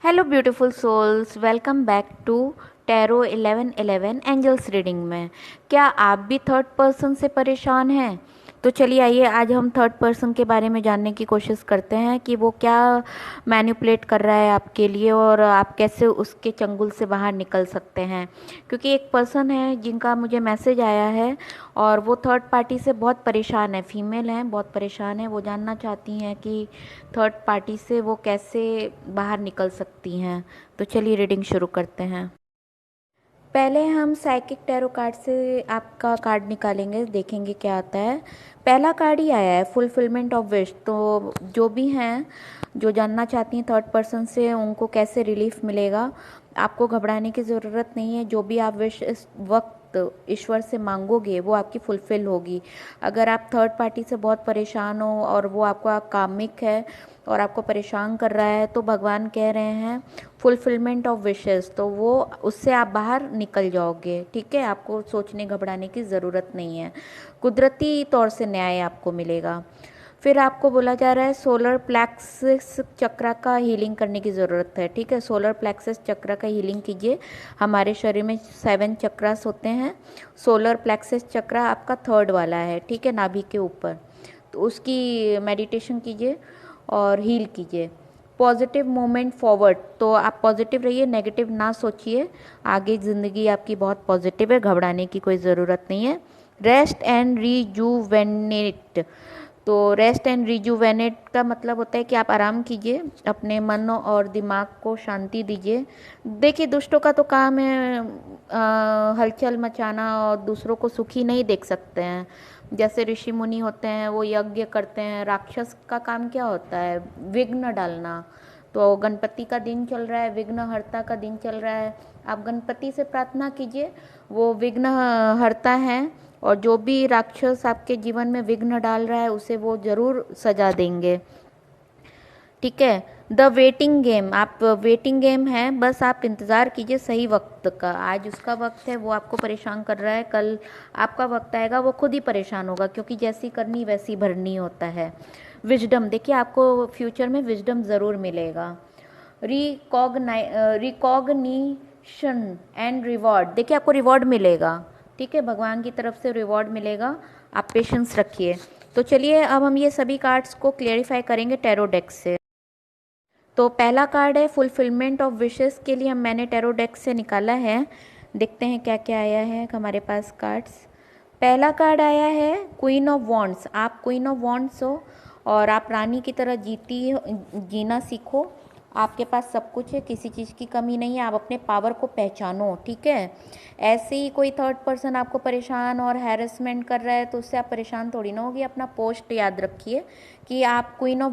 Hello beautiful souls, welcome back to tarot 1111 angels reading में। क्या आप भी थर्ड पर्सन से परेशान हैं? तो चलिए आइए आज हम थर्ड पर्सन के बारे में जानने की कोशिश करते हैं कि वो क्या मैनिपुलेट कर रहा है आपके लिए और आप कैसे उसके चंगुल से बाहर निकल सकते हैं। क्योंकि एक पर्सन है जिनका मुझे मैसेज आया है और वो थर्ड पार्टी से बहुत परेशान है, फीमेल हैं, बहुत परेशान है। वो जानना चाहती हैं कि थर्ड पार्टी से वो कैसे बाहर निकल सकती हैं। तो चलिए रीडिंग शुरू करते हैं। पहले हम साइकिक टैरो कार्ड से आपका कार्ड निकालेंगे, देखेंगे क्या आता है। पहला कार्ड ही आया है, फुलफिलमेंट ऑफ विश। तो जो भी हैं, जो जानना चाहती हैं थर्ड पर्सन से, उनको कैसे रिलीफ मिलेगा। आपको घबराने की ज़रूरत नहीं है। जो भी आप विश इस वक्त ईश्वर से मांगोगे वो आपकी फुलफिल होगी। अगर आप थर्ड पार्टी से बहुत परेशान हो और वो आपका कामिक है और आपको परेशान कर रहा है, तो भगवान कह रहे हैं फुलफिलमेंट ऑफ विशेस। तो वो उससे आप बाहर निकल जाओगे, ठीक है। आपको सोचने घबराने की ज़रूरत नहीं है। कुदरती तौर से न्याय आपको मिलेगा। फिर आपको बोला जा रहा है सोलर प्लेक्सस चक्र का हीलिंग करने की ज़रूरत है, ठीक है। सोलर प्लेक्सस चक्र का हीलिंग कीजिए। हमारे शरीर में 7 चक्रास होते हैं। सोलर प्लेक्सस चक्र आपका थर्ड वाला है, ठीक है, नाभि के ऊपर। तो उसकी मेडिटेशन कीजिए और हील कीजिए। पॉजिटिव मूवमेंट फॉरवर्ड, तो आप पॉजिटिव रहिए, नेगेटिव ना सोचिए। आगे ज़िंदगी आपकी बहुत पॉजिटिव है, घबराने की कोई ज़रूरत नहीं है। रेस्ट एंड रिजुवेनेट, तो रेस्ट एंड रिजुवेनेट का मतलब होता है कि आप आराम कीजिए, अपने मन और दिमाग को शांति दीजिए। देखिए, दुष्टों का तो काम है हलचल मचाना और दूसरों को सुखी नहीं देख सकते हैं। जैसे ऋषि मुनि होते हैं वो यज्ञ करते हैं, राक्षस का काम क्या होता है? विघ्न डालना। तो गणपति का दिन चल रहा है, विघ्नहर्ता का दिन चल रहा है। आप गणपति से प्रार्थना कीजिए, वो विघ्न हरता है और जो भी राक्षस आपके जीवन में विघ्न डाल रहा है उसे वो जरूर सजा देंगे, ठीक है। द वेटिंग गेम, आप वेटिंग गेम है, बस आप इंतज़ार कीजिए सही वक्त का। आज उसका वक्त है, वो आपको परेशान कर रहा है, कल आपका वक्त आएगा वो खुद ही परेशान होगा, क्योंकि जैसी करनी वैसी भरनी होता है। विजडम, देखिए आपको फ्यूचर में विजडम ज़रूर मिलेगा। रिकॉग्निशन एंड रिवॉर्ड, देखिए आपको रिवॉर्ड मिलेगा, ठीक है, भगवान की तरफ से रिवॉर्ड मिलेगा। आप पेशेंस रखिए। तो चलिए अब हम ये सभी कार्ड्स को क्लियरिफाई करेंगे टैरो डेक से। तो पहला कार्ड है फुलफिलमेंट ऑफ विशेस के लिए मैंने टैरो डेक से निकाला है। देखते हैं क्या क्या आया है हमारे पास कार्ड्स। पहला कार्ड आया है क्वीन ऑफ वॉन्ड्स। आप क्वीन ऑफ वॉन्ड्स हो और आप रानी की तरह जीना सीखो। आपके पास सब कुछ है, किसी चीज़ की कमी नहीं है। आप अपने पावर को पहचानो, ठीक है। ऐसे ही कोई थर्ड पर्सन आपको परेशान और हैरेसमेंट कर रहा है तो उससे आप परेशान थोड़ी ना होगी। अपना पोस्ट याद रखिए कि आप क्वीन ऑफ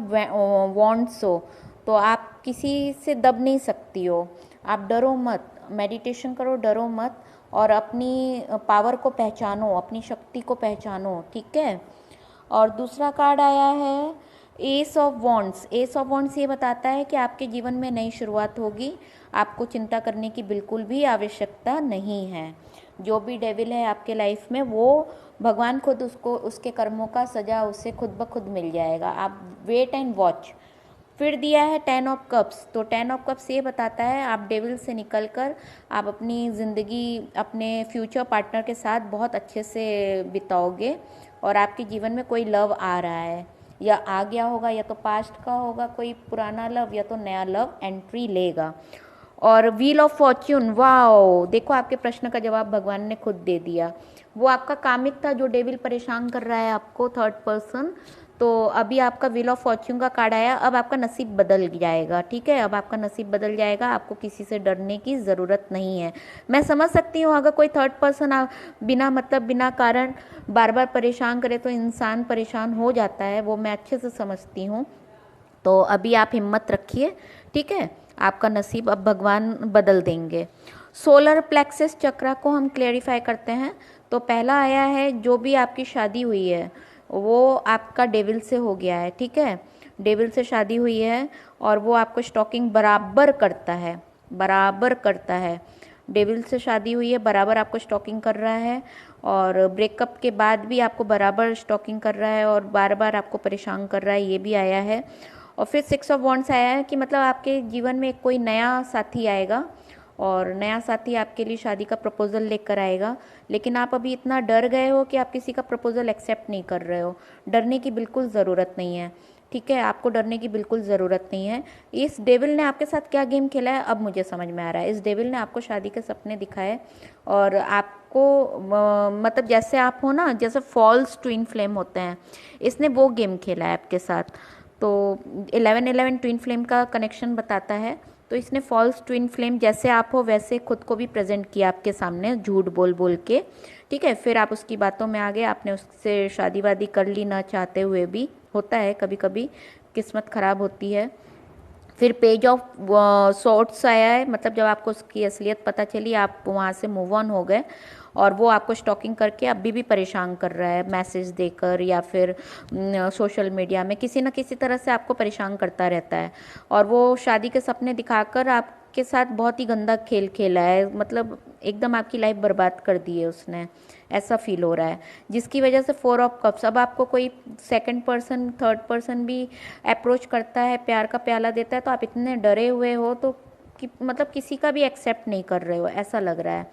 वॉन्ड्स हो, तो आप किसी से दब नहीं सकती हो। आप डरो मत, मेडिटेशन करो, डरो मत और अपनी पावर को पहचानो, अपनी शक्ति को पहचानो, ठीक है। और दूसरा कार्ड आया है S of wands. S of wands ये बताता है कि आपके जीवन में नई शुरुआत होगी। आपको चिंता करने की बिल्कुल भी आवश्यकता नहीं है। जो भी डेविल है आपके लाइफ में, वो भगवान खुद उसको, उसके कर्मों का सजा उसे खुद ब खुद मिल जाएगा। आप वेट एंड वॉच। फिर दिया है 10 ऑफ कप्स। तो 10 ऑफ कप्स ये बताता है आप डेविल से निकलकर आप अपनी ज़िंदगी अपने फ्यूचर पार्टनर के साथ बहुत अच्छे से बिताओगे और आपके जीवन में कोई लव आ रहा है या आ गया होगा, या तो पास्ट का होगा कोई पुराना लव, या तो नया लव एंट्री लेगा। और व्हील ऑफ फॉर्च्यून, वाओ, देखो आपके प्रश्न का जवाब भगवान ने खुद दे दिया। वो आपका कामिक था जो डेविल परेशान कर रहा है आपको, थर्ड पर्सन। तो अभी आपका व्हील ऑफ फॉर्च्यून का कार्ड आया, अब आपका नसीब बदल जाएगा, ठीक है। अब आपका नसीब बदल जाएगा, आपको किसी से डरने की ज़रूरत नहीं है। मैं समझ सकती हूँ अगर कोई थर्ड पर्सन बिना मतलब बिना कारण बार बार परेशान करे तो इंसान परेशान हो जाता है, वो मैं अच्छे से समझती हूँ। तो अभी आप हिम्मत रखिए, ठीक है। आपका नसीब अब भगवान बदल देंगे। सोलर प्लेक्सस चक्र को हम क्लेरिफाई करते हैं। तो पहला आया है जो भी आपकी शादी हुई है वो आपका डेविल से हो गया है, ठीक है। डेविल से शादी हुई है और वो आपको स्टॉकिंग बराबर करता है, बराबर करता है। डेविल से शादी हुई है, बराबर आपको स्टॉकिंग कर रहा है और ब्रेकअप के बाद भी आपको बराबर स्टॉकिंग कर रहा है और बार बार आपको परेशान कर रहा है, ये भी आया है। और फिर 6 ऑफ वॉन्ड्स आया है कि मतलब आपके जीवन में कोई नया साथी आएगा और नया साथी आपके लिए शादी का प्रपोजल लेकर आएगा, लेकिन आप अभी इतना डर गए हो कि आप किसी का प्रपोजल एक्सेप्ट नहीं कर रहे हो। डरने की बिल्कुल ज़रूरत नहीं है, ठीक है, आपको डरने की बिल्कुल ज़रूरत नहीं है। इस डेविल ने आपके साथ क्या गेम खेला है अब मुझे समझ में आ रहा है। इस डेविल ने आपको शादी के सपने दिखाए और आपको मतलब जैसे आप हो ना, जैसे फॉल्स ट्विन फ्लेम होते हैं, इसने वो गेम खेला है आपके साथ। तो 11-11 ट्विन फ्लेम का कनेक्शन बताता है। तो इसने फॉल्स ट्विन फ्लेम, जैसे आप हो वैसे खुद को भी प्रेजेंट किया आपके सामने झूठ बोल बोल के, ठीक है। फिर आप उसकी बातों में आ गए, आपने उससे शादी वादी कर ली ना चाहते हुए भी, होता है कभी कभी, किस्मत ख़राब होती है। फिर पेज ऑफ सॉर्ट्स आया है, मतलब जब आपको उसकी असलियत पता चली आप वहाँ से मूव ऑन हो गए, और वो आपको स्टॉकिंग करके अभी भी परेशान कर रहा है, मैसेज देकर या फिर सोशल मीडिया में किसी न किसी तरह से आपको परेशान करता रहता है। और वो शादी के सपने दिखाकर आपके साथ बहुत ही गंदा खेल खेला है, मतलब एकदम आपकी लाइफ बर्बाद कर दी है उसने, ऐसा फील हो रहा है। जिसकी वजह से 4 ऑफ कप्स, अब आपको कोई सेकंड पर्सन थर्ड पर्सन भी अप्रोच करता है, प्यार का प्याला देता है, तो आप इतने डरे हुए हो तो कि मतलब किसी का भी एक्सेप्ट नहीं कर रहे हो, ऐसा लग रहा है,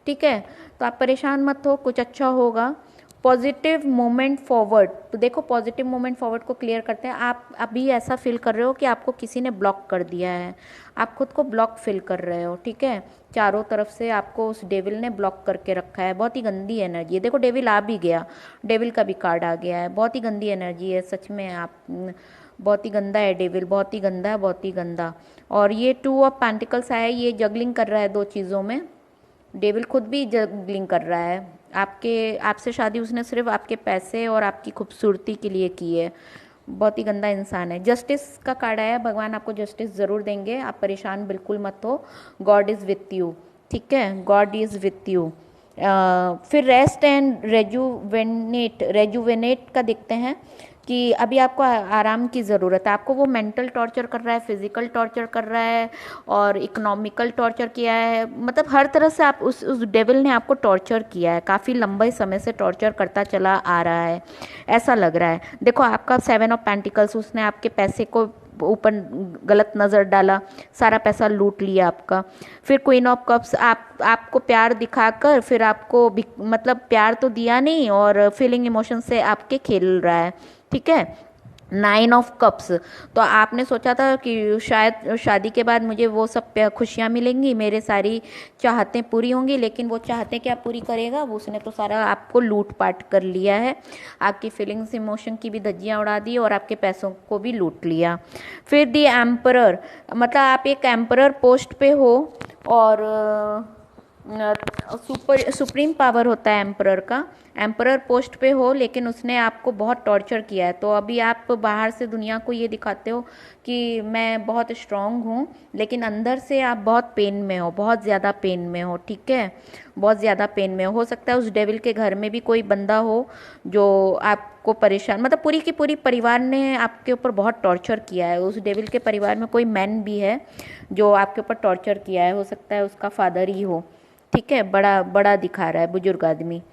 ठीक है। तो आप परेशान मत हो, कुछ अच्छा होगा। पॉजिटिव मोमेंट फॉरवर्ड, तो देखो पॉजिटिव मोमेंट फॉरवर्ड को क्लियर करते हैं। आप अभी ऐसा फील कर रहे हो कि आपको किसी ने ब्लॉक कर दिया है, आप खुद को ब्लॉक फील कर रहे हो, ठीक है। चारों तरफ से आपको उस डेविल ने ब्लॉक करके रखा है, बहुत ही गंदी एनर्जी है। देखो डेविल आ भी गया, डेविल का भी कार्ड आ गया है, बहुत ही गंदी एनर्जी है सच में। आप बहुत ही गंदा है डेविल, बहुत ही गंदा है, बहुत ही गंदा। और ये 2 ऑफ पेंटिकल्स आया है, ये जगलिंग कर रहा है 2 चीज़ों में। डेविल खुद भी जगलिंग कर रहा है, आपसे शादी उसने सिर्फ आपके पैसे और आपकी खूबसूरती के लिए की है। बहुत ही गंदा इंसान है। जस्टिस का कार्ड आया है, भगवान आपको जस्टिस ज़रूर देंगे, आप परेशान बिल्कुल मत हो। गॉड इज़ विथ यू, ठीक है, गॉड इज़ विथ यू। फिर रेस्ट एंड रेजुवेनेट का देखते हैं कि अभी आपको आराम की ज़रूरत है। आपको वो मेंटल टॉर्चर कर रहा है, फिजिकल टॉर्चर कर रहा है और इकोनॉमिकल टॉर्चर किया है, मतलब हर तरह से आप उस डेविल ने आपको टॉर्चर किया है, काफ़ी लंबे समय से टॉर्चर करता चला आ रहा है, ऐसा लग रहा है। देखो आपका 7 ऑफ पेंटिकल्स, उसने आपके पैसे को ऊपर गलत नज़र डाला, सारा पैसा लूट लिया आपका। फिर क्वीन ऑफ कप्स, आपको प्यार दिखाकर फिर आपको मतलब प्यार तो दिया नहीं और फीलिंग इमोशन से आपके खेल रहा है, ठीक है। 9 ऑफ कप्स, तो आपने सोचा था कि शायद शादी के बाद मुझे वो सब खुशियाँ मिलेंगी, मेरे सारी चाहतें पूरी होंगी, लेकिन वो चाहतें क्या पूरी करेगा, वो उसने तो सारा आपको लूट पाट कर लिया है, आपकी फीलिंग्स इमोशन की भी धज्जियाँ उड़ा दी और आपके पैसों को भी लूट लिया। फिर दी एम्परर, मतलब आप एक एम्परर पोस्ट पे हो और सुप्रीम पावर होता है एम्परर का, एम्परर पोस्ट पे हो, लेकिन उसने आपको बहुत टॉर्चर किया है। तो अभी आप बाहर से दुनिया को ये दिखाते हो कि मैं बहुत स्ट्रांग हूँ, लेकिन अंदर से आप बहुत पेन में हो, बहुत ज़्यादा पेन में हो, ठीक है, बहुत ज़्यादा पेन में हो सकता है उस डेविल के घर में भी कोई बंदा हो जो आपको परेशान, मतलब पूरी की पूरी परिवार ने आपके ऊपर बहुत टॉर्चर किया है। उस डेविल के परिवार में कोई मैन भी है जो आपके ऊपर टॉर्चर किया है, हो सकता है उसका फादर ही हो, ठीक है, बड़ा बड़ा दिखा रहा है, बुजुर्ग आदमी।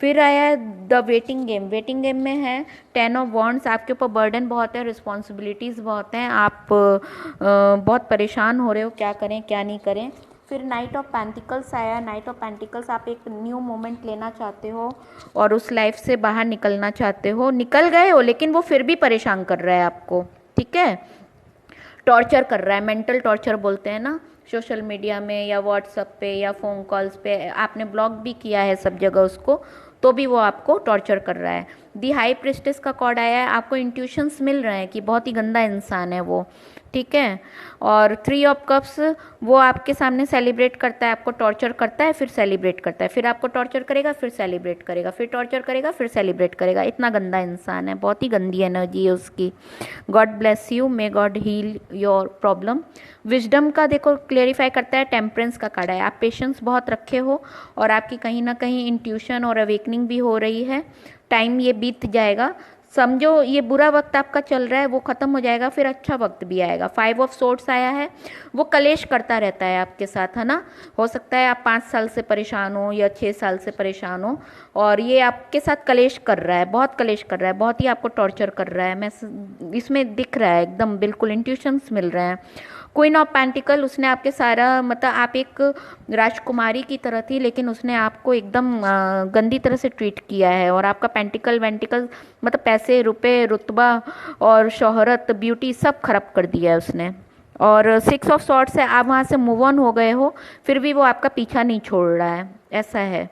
फिर आया है the waiting game, waiting game में है 10 ऑफ वॉन्ड्स, आपके ऊपर बर्डन बहुत है, रिस्पॉन्सिबिलिटीज़ बहुत हैं, आप बहुत परेशान हो रहे हो, क्या करें क्या नहीं करें। फिर नाइट ऑफ पेंटिकल्स आया, नाइट ऑफ पेंटिकल्स, आप एक न्यू मोमेंट लेना चाहते हो और उस लाइफ से बाहर निकलना चाहते हो, निकल गए हो लेकिन वो फिर भी परेशान कर रहा है आपको, ठीक है, टॉर्चर कर रहा है, मेंटल टॉर्चर बोलते हैं ना, सोशल मीडिया में या व्हाट्सएप पे या फ़ोन कॉल्स पे, आपने ब्लॉक भी किया है सब जगह उसको, तो भी वो आपको टॉर्चर कर रहा है। दी हाई प्रिस्टेस का कॉर्ड आया है, आपको इंट्यूशंस मिल रहे हैं कि बहुत ही गंदा इंसान है वो, ठीक है। और 3 ऑफ कप्स, वो आपके सामने सेलिब्रेट करता है, आपको टॉर्चर करता है फिर सेलिब्रेट करता है, फिर आपको टॉर्चर करेगा फिर सेलिब्रेट करेगा, फिर टॉर्चर करेगा फिर सेलिब्रेट करेगा, इतना गंदा इंसान है, बहुत ही गंदी एनर्जी है उसकी। God bless you, may God heal your problem. Wisdom का देखो क्लेरिफाई करता है, टेम्परेंस का कार्ड है, आप पेशेंस बहुत रखे हो और आपकी कहीं ना कहीं इंट्यूशन और अवेकनिंग भी हो रही है, टाइम ये बीत जाएगा, समझो ये बुरा वक्त आपका चल रहा है वो ख़त्म हो जाएगा, फिर अच्छा वक्त भी आएगा। 5 ऑफ सोर्ट्स आया है, वो कलेश करता रहता है आपके साथ, है ना। हो सकता है आप 5 साल से परेशान हो या 6 साल से परेशान हो, और ये आपके साथ कलेश कर रहा है, बहुत कलेश कर रहा है, बहुत ही आपको टॉर्चर कर रहा है। मैं इसमें दिख रहा है एकदम, बिल्कुल इंट्यूशंस मिल रहे हैं। क्वीन ऑफ पेंटिकल, उसने आपके सारा मतलब आप एक राजकुमारी की तरह थी, लेकिन उसने आपको एकदम गंदी तरह से ट्रीट किया है। और आपका पेंटिकल वेंटिकल मतलब पैसे रुपए रुतबा और शोहरत ब्यूटी सब खराब कर दिया है उसने। और 6 ऑफ सॉर्ट्स है, आप वहाँ से मूव ऑन हो गए हो, फिर भी वो आपका पीछा नहीं छोड़ रहा है, ऐसा है।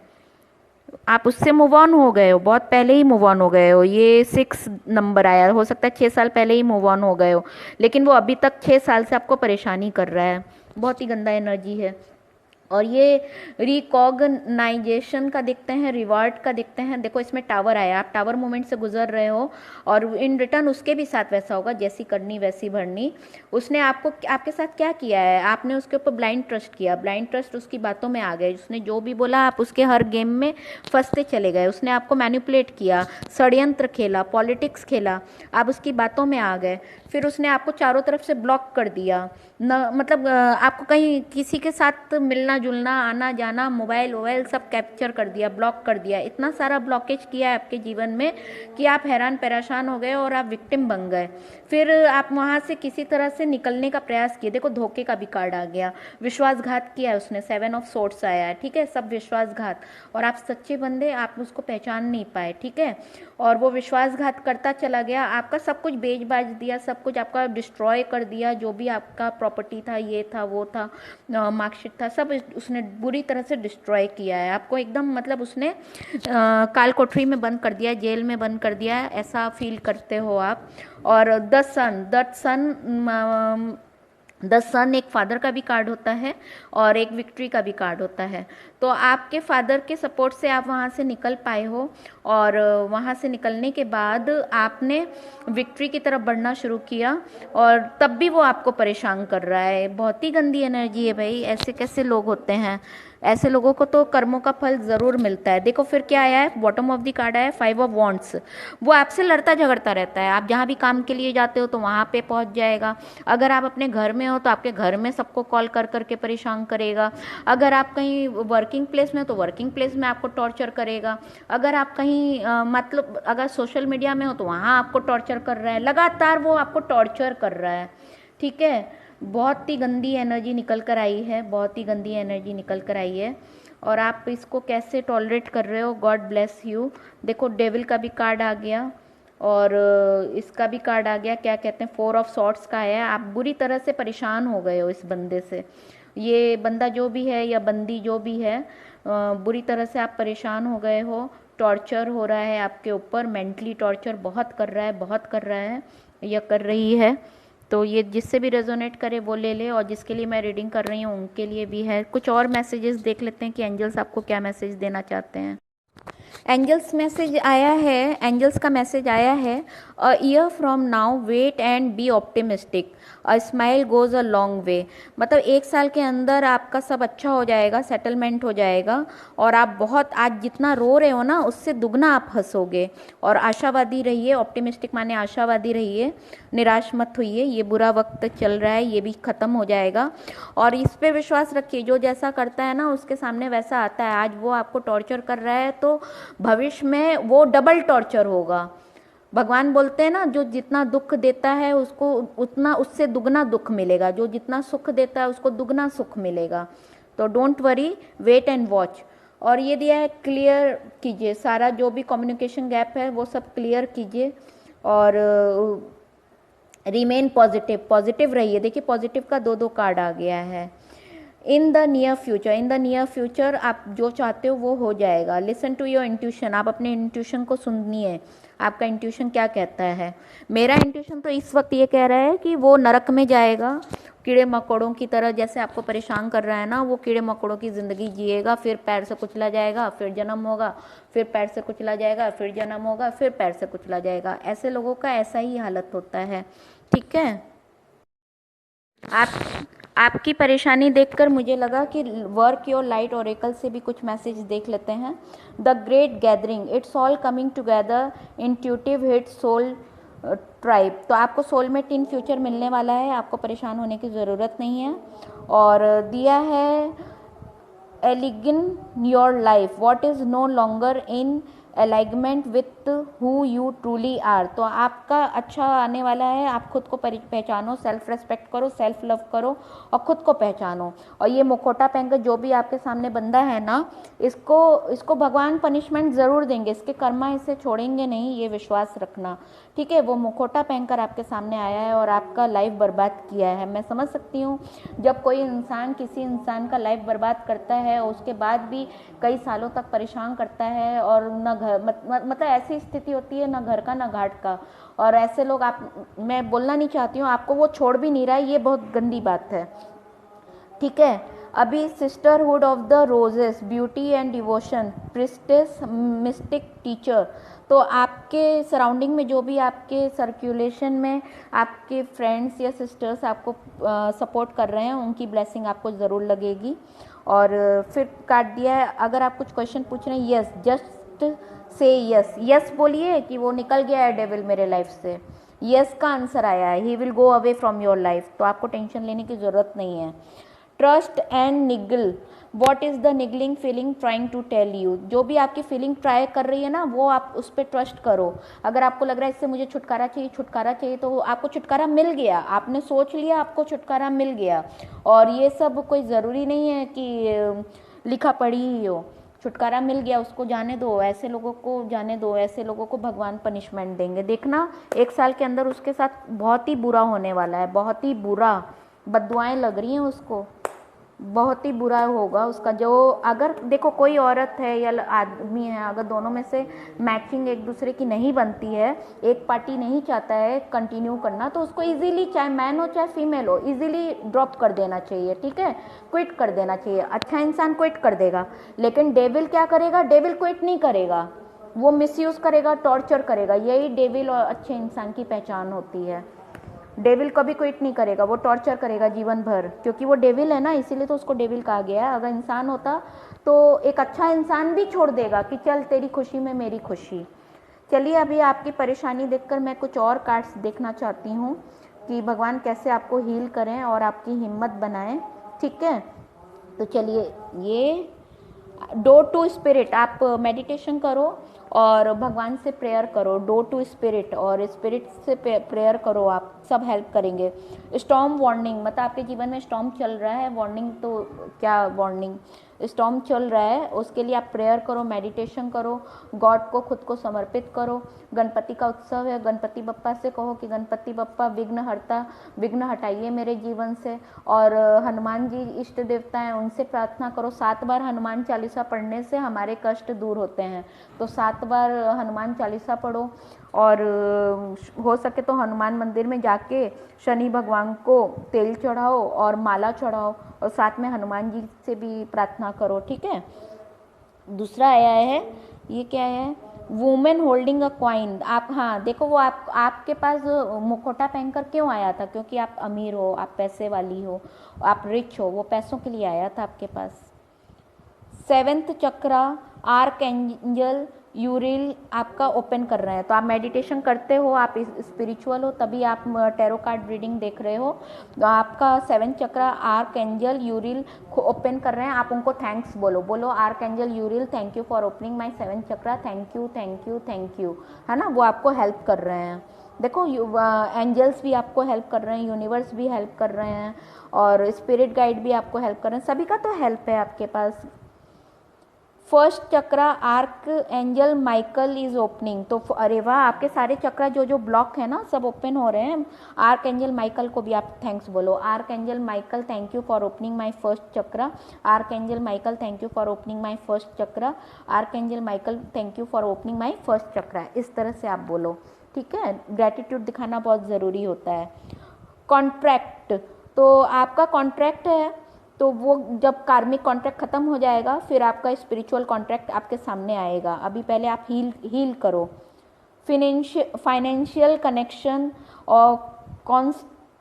आप उससे मूव ऑन हो गए हो, बहुत पहले ही मूव ऑन हो गए हो। ये 6 नंबर आया, हो सकता है 6 साल पहले ही मूव ऑन हो गए हो, लेकिन वो अभी तक 6 साल से आपको परेशानी कर रहा है। बहुत ही गंदा एनर्जी है। और ये रिकॉग्नाइजेशन का देखते हैं, रिवार्ड का देखते हैं। देखो इसमें टावर आया, आप टावर मोमेंट से गुजर रहे हो, और इन रिटर्न उसके भी साथ वैसा होगा, जैसी करनी वैसी भरनी। उसने आपको आपके साथ क्या किया है, आपने उसके ऊपर ब्लाइंड ट्रस्ट किया, ब्लाइंड ट्रस्ट उसकी बातों में आ गए। उसने जो भी बोला आप उसके हर गेम में फंसते चले गए। उसने आपको मैनिपुलेट किया, षड्यंत्र खेला, पॉलिटिक्स खेला, आप उसकी बातों में आ गए। फिर उसने आपको चारों तरफ से ब्लॉक कर दिया न, मतलब आपको कहीं किसी के साथ मिलना जुलना, आना जाना, मोबाइल वोबाइल सब कैप्चर कर दिया, ब्लॉक कर दिया। इतना सारा ब्लॉकेज किया है आपके जीवन में कि आप हैरान परेशान हो गए और आप विक्टिम बन गए। फिर आप वहाँ से किसी तरह से निकलने का प्रयास किए। देखो धोखे का भी कार्ड आ गया, विश्वासघात किया है उसने, 7 ऑफ सोर्ट्स आया है, ठीक है, सब विश्वासघात। और आप सच्चे बंदे, आप उसको पहचान नहीं पाए, ठीक है। और वो विश्वासघात करता चला गया, आपका सब कुछ बेच बाच दिया, सब कुछ आपका डिस्ट्रॉय कर दिया, जो भी आपका प्रॉपर्टी था, ये था वो था, मार्कशीट था, सब उसने बुरी तरह से डिस्ट्रॉय किया है आपको एकदम। मतलब उसने काल कोठरी में बंद कर दिया, जेल में बंद कर दिया, ऐसा फील करते हो आप। और द सन एक फादर का भी कार्ड होता है और एक विक्ट्री का भी कार्ड होता है। तो आपके फादर के सपोर्ट से आप वहाँ से निकल पाए हो, और वहाँ से निकलने के बाद आपने विक्ट्री की तरफ बढ़ना शुरू किया, और तब भी वो आपको परेशान कर रहा है। बहुत ही गंदी एनर्जी है भाई, ऐसे कैसे लोग होते हैं। ऐसे लोगों को तो कर्मों का फल ज़रूर मिलता है। देखो फिर क्या आया है, बॉटम ऑफ द कार्ड आया है 5 ऑफ वॉन्ड्स। वो आपसे लड़ता झगड़ता रहता है। आप जहाँ भी काम के लिए जाते हो तो वहाँ पे पहुँच जाएगा। अगर आप अपने घर में हो तो आपके घर में सबको कॉल कर करके परेशान करेगा। अगर आप कहीं वर्किंग प्लेस में हो तो वर्किंग प्लेस में आपको टॉर्चर करेगा। अगर आप कहीं मतलब अगर सोशल मीडिया में हो तो वहाँ आपको टॉर्चर कर रहा है, लगातार वो आपको टॉर्चर कर रहा है, ठीक है। बहुत ही गंदी एनर्जी निकल कर आई है, बहुत ही गंदी एनर्जी निकल कर आई है। और आप इसको कैसे टॉलरेट कर रहे हो, गॉड ब्लेस यू। देखो डेविल का भी कार्ड आ गया, और इसका भी कार्ड आ गया, क्या कहते हैं, 4 ऑफ सॉर्ट्स का है। आप बुरी तरह से परेशान हो गए हो इस बंदे से। ये बंदा जो भी है या बंदी जो भी है, बुरी तरह से आप परेशान हो गए हो। टॉर्चर हो रहा है आपके ऊपर, मेंटली टॉर्चर बहुत कर रहा है, बहुत कर रहा है या कर रही है। तो ये जिससे भी रेजोनेट करे वो ले ले, और जिसके लिए मैं रीडिंग कर रही हूँ उनके लिए भी है। कुछ और मैसेजेस देख लेते हैं कि एंजल्स आपको क्या मैसेज देना चाहते हैं। एंजल्स मैसेज आया है, एंजल्स का मैसेज आया है, a year from now wait and be optimistic, a smile goes a long way. मतलब 1 साल के अंदर आपका सब अच्छा हो जाएगा, सेटलमेंट हो जाएगा, और आप बहुत आज जितना रो रहे हो ना उससे दुगना आप हंसोगे। और आशावादी रहिए, ऑप्टिमिस्टिक माने आशावादी रहिए, निराश मत होइए। ये बुरा वक्त चल रहा है, ये भी ख़त्म हो जाएगा। और इस पे विश्वास रखिए, जो जैसा करता है ना उसके सामने वैसा आता है। आज वो आपको टॉर्चर कर रहा है तो भविष्य में वो डबल टॉर्चर होगा। भगवान बोलते हैं ना, जो जितना दुख देता है उसको उतना उससे दुगना दुख मिलेगा, जो जितना सुख देता है उसको दुगना सुख मिलेगा। तो don't worry, wait and watch. और ये दिया है, क्लियर कीजिए सारा जो भी कम्युनिकेशन गैप है वो सब क्लियर कीजिए, और रिमेन पॉजिटिव, पॉजिटिव रहिए। देखिए पॉजिटिव का 2 कार्ड आ गया है। In the near future, in the near future आप जो चाहते हो वो हो जाएगा। लिसन टू योर इंट्यूशन, आप अपने इंट्यूशन को सुनिए, आपका इंट्यूशन क्या कहता है। मेरा इंट्यूशन तो इस वक्त ये कह रहा है कि वो नरक में जाएगा, कीड़े मकोड़ों की तरह, जैसे आपको परेशान कर रहा है ना, वो कीड़े मकोड़ों की ज़िंदगी जिएगा, फिर पैर से कुचला जाएगा, फिर जन्म होगा, फिर पैर से कुचला जाएगा, फिर जन्म होगा, फिर पैर से कुचला जाएगा। ऐसे लोगों का ऐसा ही हालत होता है, ठीक है। आप आपकी परेशानी देखकर मुझे लगा कि वर्क योर लाइट ओरेकल से भी कुछ मैसेज देख लेते हैं। The great gathering, it's all coming together, intuitive hit soul tribe. तो आपको सोलमेट इन फ्यूचर मिलने वाला है, आपको परेशान होने की ज़रूरत नहीं है। और दिया है align your life, what is no longer in alignment with who you truly are. तो आपका अच्छा आने वाला है, आप खुद को पहचानो, सेल्फ रेस्पेक्ट करो, सेल्फ लव करो और खुद को पहचानो। और ये मुखौटा पहनकर जो भी आपके सामने बंदा है ना, इसको भगवान पनिशमेंट ज़रूर देंगे, इसके कर्मा इसे छोड़ेंगे नहीं, ये विश्वास रखना, ठीक है। वो मुखौटा पहनकर आपके सामने आया है और आपका लाइफ बर्बाद किया है। मैं समझ सकती हूँ जब कोई इंसान किसी इंसान का लाइफ बर्बाद करता है, उसके बाद भी कई सालों तक परेशान करता है और न घर मतलब ऐसी स्थिति होती है, ना घर का ना घाट का। और ऐसे लोग मैं बोलना नहीं चाहती हूँ, आपको वो छोड़ भी नहीं रहा है, ये बहुत गंदी बात है, ठीक है। अभी sisterhood of the roses, beauty and devotion, priestess, mistake, teacher. तो आपके सराउंडिंग में जो भी आपके सर्कुलेशन में आपके फ्रेंड्स या सिस्टर्स आपको सपोर्ट कर रहे हैं, उनकी ब्लेसिंग आपको ज़रूर लगेगी। और फिर काट दिया है, अगर आप कुछ क्वेश्चन पूछ रहे हैं, yes, just say yes, yes बोलिए कि वो निकल गया है डेविल मेरे लाइफ से, यस का आंसर आया है, he will go away from your life. तो आपको टेंशन लेने की ज़रूरत नहीं है। Trust and niggle, what is the niggling feeling trying to tell you. जो भी आपकी फीलिंग ट्राई कर रही है ना, वो आप उस पर ट्रस्ट करो। अगर आपको लग रहा है इससे मुझे छुटकारा चाहिए, तो आपको छुटकारा मिल गया, आपने सोच लिया, आपको छुटकारा मिल गया। और ये सब कोई ज़रूरी नहीं है कि लिखा पढ़ी ही हो, छुटकारा मिल गया, उसको जाने दो, ऐसे लोगों को जाने दो, ऐसे लोगों को भगवान पनिशमेंट देंगे। देखना 1 साल के अंदर उसके साथ बहुत ही बुरा होने वाला है, बहुत ही बुरा, बद्दुआएं लग रही हैं उसको, बहुत ही बुरा होगा उसका। जो अगर देखो कोई औरत है या आदमी है, अगर दोनों में से मैचिंग एक दूसरे की नहीं बनती है, एक पार्टी नहीं चाहता है कंटिन्यू करना, तो उसको इजीली, चाहे मैन हो चाहे फीमेल हो, इजीली ड्रॉप कर देना चाहिए, ठीक है, क्विट कर देना चाहिए। अच्छा इंसान क्विट कर देगा, लेकिन डेविल क्या करेगा, डेविल क्विट नहीं करेगा, वो मिसयूज करेगा, टॉर्चर करेगा। यही डेविल और अच्छे इंसान की पहचान होती है। डेविल कभी क्विट नहीं करेगा, वो टॉर्चर करेगा जीवन भर, क्योंकि वो डेविल है ना, इसीलिए तो उसको डेविल कहा गया है। अगर इंसान होता तो एक अच्छा इंसान भी छोड़ देगा कि चल तेरी खुशी में मेरी खुशी। चलिए, अभी आपकी परेशानी देखकर मैं कुछ और कार्ड्स देखना चाहती हूँ कि भगवान कैसे आपको हील करें और आपकी हिम्मत बनाएं, ठीक है। तो चलिए, ये डोर टू स्पिरिट, आप मेडिटेशन करो और भगवान से प्रेयर करो, डोर टू स्पिरिट, और स्पिरिट से प्रेयर करो, आप सब हेल्प करेंगे। स्टॉर्म वार्निंग, मतलब आपके जीवन में स्टॉर्म चल रहा है, वार्निंग तो क्या वार्निंग, स्टॉर्म चल रहा है, उसके लिए आप प्रेयर करो, मेडिटेशन करो, गॉड को खुद को समर्पित करो। गणपति का उत्सव है, गणपति बप्पा से कहो कि गणपति बप्पा विघ्नहर्ता, विघ्न हटाइए मेरे जीवन से। और हनुमान जी इष्ट देवता हैं, उनसे प्रार्थना करो। 7 बार हनुमान चालीसा पढ़ने से हमारे कष्ट दूर होते हैं, तो 7 बार हनुमान चालीसा पढ़ो। और हो सके तो हनुमान मंदिर में जाके शनि भगवान को तेल चढ़ाओ और माला चढ़ाओ, और साथ में हनुमान जी से भी प्रार्थना करो, ठीक है। दूसरा आया है, ये क्या है, वुमेन होल्डिंग अ क्वाइन। आप, हाँ देखो, वो आपके पास मुखौटा पहनकर क्यों आया था, क्योंकि आप अमीर हो, आप पैसे वाली हो, आप रिच हो, वो पैसों के लिए आया था आपके पास। 7th chakra, archangel Uriel आपका ओपन कर रहे हैं। तो आप मेडिटेशन करते हो, आप स्पिरिचुअल हो, तभी आप टैरो कार्ड रीडिंग देख रहे हो। तो आपका 7th chakra archangel Uriel open कर रहे हैं, आप उनको थैंक्स बोलो, बोलो archangel Uriel, thank you for opening my 7th chakra, thank you thank you thank you, है ना, वो आपको हेल्प कर रहे हैं। देखो, एंजल्स भी आपको हेल्प कर रहे हैं, यूनिवर्स भी हेल्प कर रहे हैं, और स्पिरिट गाइड भी आपको हेल्प कर रहे हैं, सभी का तो हेल्प है आपके पास। 1st chakra arc angel Michael is opening. तो अरे वाह, आपके सारे चक्रा जो ब्लॉक है ना, सब ओपन हो रहे हैं। आर्क एंजल माइकल को भी आप थैंक्स बोलो, arc angel Michael thank you for opening my 1st chakra, arc angel Michael thank you for opening my 1st chakra, arc angel Michael thank you for opening my 1st चक्रा। इस तरह से आप बोलो, ठीक है। ग्रेटिट्यूड दिखाना बहुत ज़रूरी होता है। कॉन्ट्रैक्ट, तो आपका कॉन्ट्रैक्ट है, तो वो जब कार्मिक कॉन्ट्रैक्ट ख़त्म हो जाएगा, फिर आपका स्पिरिचुअल कॉन्ट्रैक्ट आपके सामने आएगा। अभी पहले आप हील करो। फाइनेंशियल कनेक्शन और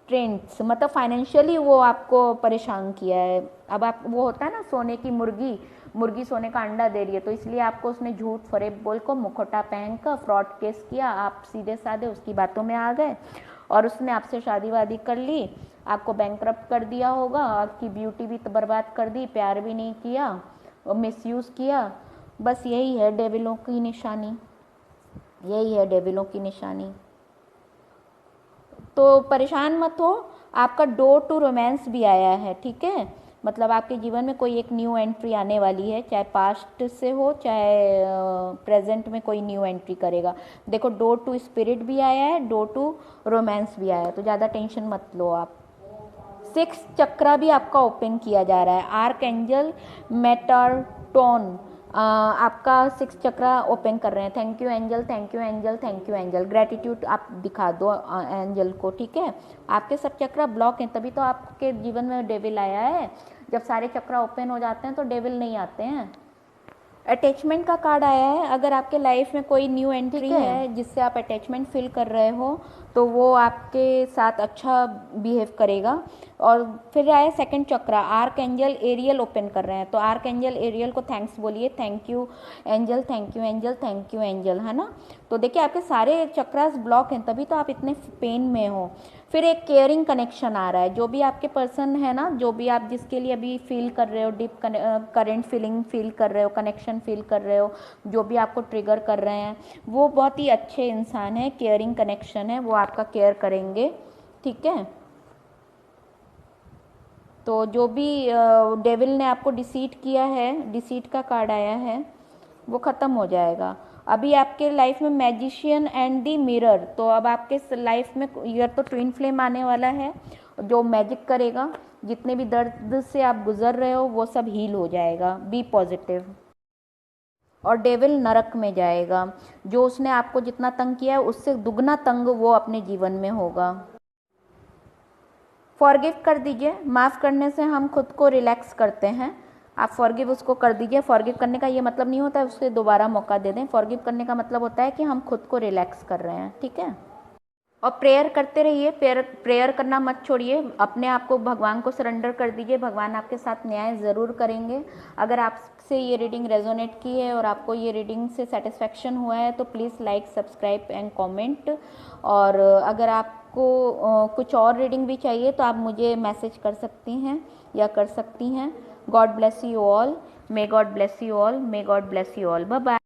कंस्ट्रेंट्स, मतलब फाइनेंशियली वो आपको परेशान किया है। अब आप, वो होता है ना सोने की मुर्गी सोने का अंडा दे रही है, तो इसलिए आपको उसने झूठ फरेब बोल को मुखौटा पहन कर फ्रॉड केस किया, आप सीधे साधे उसकी बातों में आ गए और उसने आपसे शादी वादी कर ली, आपको बैंकरप्ट कर दिया होगा, आपकी ब्यूटी भी तो बर्बाद कर दी, प्यार भी नहीं किया और मिसयूज़ किया। बस यही है डेविलों की निशानी, यही है डेविलों की निशानी। तो परेशान मत हो, आपका डोर टू रोमांस भी आया है, ठीक है। मतलब आपके जीवन में कोई एक न्यू एंट्री आने वाली है, चाहे पास्ट से हो चाहे प्रेजेंट में कोई न्यू एंट्री करेगा। देखो डोर टू स्पिरिट भी आया है, डोर टू रोमांस भी आया है, तो ज़्यादा टेंशन मत लो आप। 6 चक्रा भी आपका ओपन किया जा रहा है। आर्क एंजल मेटाट्रॉन आपका 6 चक्रा ओपन कर रहे हैं। Thank you angel, thank you angel, thank you angel. Gratitude आप दिखा दो एंजल को, ठीक है। आपके सब चक्रा ब्लॉक हैं, तभी तो आपके जीवन में डेविल आया है। जब सारे चक्रा ओपन हो जाते हैं तो डेविल नहीं आते हैं। अटैचमेंट का कार्ड आया है। अगर आपके लाइफ में कोई न्यू एंट्री है जिससे आप अटैचमेंट फील कर रहे हो, तो वो आपके साथ अच्छा बिहेव करेगा। और फिर आया सेकंड चक्रा, आर्क एंजल एरियल ओपन कर रहे हैं, तो आर्क एंजल एरियल को थैंक्स बोलिए, thank you angel, thank you angel, thank you angel, है ना। तो देखिए आपके सारे चक्रास ब्लॉक हैं, तभी तो आप इतने पेन में हो। फिर एक केयरिंग कनेक्शन आ रहा है। जो भी आपके पर्सन है ना, जो भी आप जिसके लिए अभी फील कर रहे हो, डीप करेंट फीलिंग फील कर रहे हो, कनेक्शन फील कर रहे हो, जो भी आपको ट्रिगर कर रहे हैं, वो बहुत ही अच्छे इंसान है, केयरिंग कनेक्शन है, वो आपका केयर करेंगे, ठीक है। तो जो भी डेविल ने आपको डिसीट किया है, डिसीट का कार्ड आया है, वो ख़त्म हो जाएगा। अभी आपके लाइफ में मैजिशियन एंड दी मिरर, तो अब आपके लाइफ में या तो ट्विन फ्लेम आने वाला है जो मैजिक करेगा। जितने भी दर्द से आप गुजर रहे हो वो सब हील हो जाएगा, बी पॉजिटिव। और डेविल नरक में जाएगा, जो उसने आपको जितना तंग किया है उससे दुगना तंग वो अपने जीवन में होगा। फॉरगिव कर दीजिए। माफ़ करने से हम खुद को रिलैक्स करते हैं। आप फॉरगिव उसको कर दीजिए। फॉरगिव करने का ये मतलब नहीं होता है उससे दोबारा मौका दे दें। फॉरगिव करने का मतलब होता है कि हम खुद को रिलैक्स कर रहे हैं, ठीक है। और प्रेयर करते रहिए, प्रेयर करना मत छोड़िए। अपने आप को भगवान को सरेंडर कर दीजिए, भगवान आपके साथ न्याय ज़रूर करेंगे। अगर आपसे ये रीडिंग रेजोनेट की है और आपको ये रीडिंग से सेटिस्फेक्शन हुआ है तो please like, subscribe and comment. और अगर आपको कुछ और रीडिंग भी चाहिए तो आप मुझे मैसेज कर सकती हैं या कर सकती हैं। God bless you all, may god bless you all, may god bless you all. Bye bye.